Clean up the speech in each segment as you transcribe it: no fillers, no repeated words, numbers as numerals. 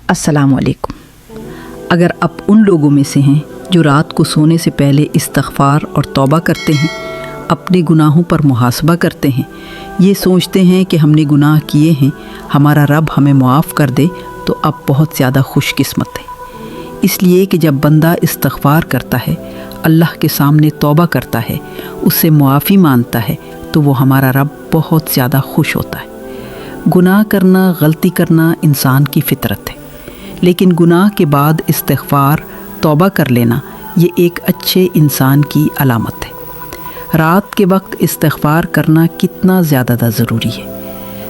السلام علیکم۔ اگر آپ ان لوگوں میں سے ہیں جو رات کو سونے سے پہلے استغفار اور توبہ کرتے ہیں، اپنے گناہوں پر محاسبہ کرتے ہیں، یہ سوچتے ہیں کہ ہم نے گناہ کیے ہیں، ہمارا رب ہمیں معاف کر دے، تو آپ بہت زیادہ خوش قسمت ہیں۔ اس لیے کہ جب بندہ استغفار کرتا ہے، اللہ کے سامنے توبہ کرتا ہے، اس سے معافی مانگتا ہے، تو وہ ہمارا رب بہت زیادہ خوش ہوتا ہے۔ گناہ کرنا، غلطی کرنا انسان کی فطرت ہے، لیکن گناہ کے بعد استغفار، توبہ کر لینا، یہ ایک اچھے انسان کی علامت ہے۔ رات کے وقت استغفار کرنا کتنا زیادہ ضروری ہے۔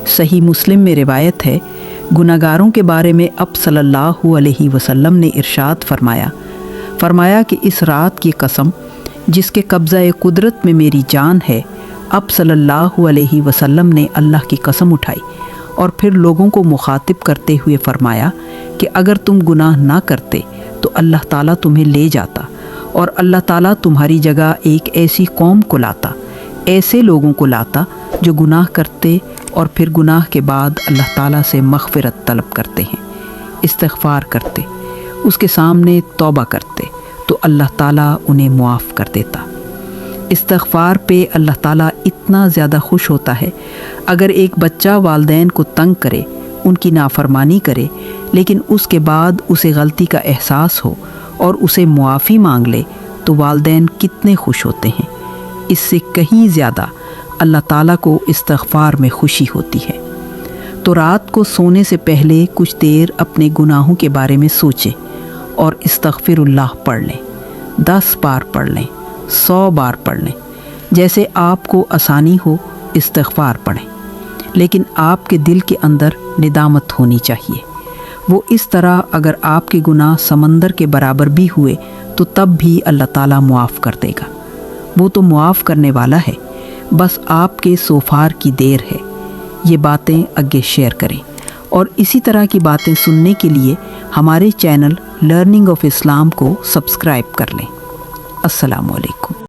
صحیح مسلم میں روایت ہے، گناہگاروں کے بارے میں اب صلی اللہ علیہ وسلم نے ارشاد فرمایا کہ اس رات کی قسم جس کے قبضہ قدرت میں میری جان ہے۔ اب صلی اللہ علیہ وسلم نے اللہ کی قسم اٹھائی اور پھر لوگوں کو مخاطب کرتے ہوئے فرمایا کہ اگر تم گناہ نہ کرتے تو اللہ تعالیٰ تمہیں لے جاتا، اور اللہ تعالیٰ تمہاری جگہ ایک ایسی قوم کو لاتا، ایسے لوگوں کو لاتا جو گناہ کرتے اور پھر گناہ کے بعد اللہ تعالیٰ سے مغفرت طلب کرتے ہیں، استغفار کرتے، اس کے سامنے توبہ کرتے، تو اللہ تعالیٰ انہیں معاف کر دیتا۔ استغفار پہ اللہ تعالیٰ اتنا زیادہ خوش ہوتا ہے۔ اگر ایک بچہ والدین کو تنگ کرے، ان کی نافرمانی کرے، لیکن اس کے بعد اسے غلطی کا احساس ہو اور اسے معافی مانگ لے، تو والدین کتنے خوش ہوتے ہیں۔ اس سے کہیں زیادہ اللہ تعالیٰ کو استغفار میں خوشی ہوتی ہے۔ تو رات کو سونے سے پہلے کچھ دیر اپنے گناہوں کے بارے میں سوچیں اور استغفر اللہ پڑھ لیں، 10 بار پڑھ لیں، 100 بار پڑھ لیں، جیسے آپ کو آسانی ہو استغفار پڑھیں، لیکن آپ کے دل کے اندر ندامت ہونی چاہیے۔ وہ اس طرح اگر آپ کے گناہ سمندر کے برابر بھی ہوئے تو تب بھی اللہ تعالیٰ معاف کر دے گا۔ وہ تو معاف کرنے والا ہے، بس آپ کے استغفار کی دیر ہے۔ یہ باتیں آگے شیئر کریں، اور اسی طرح کی باتیں سننے کے لیے ہمارے چینل لرننگ آف اسلام کو سبسکرائب کر لیں۔ السلام علیکم۔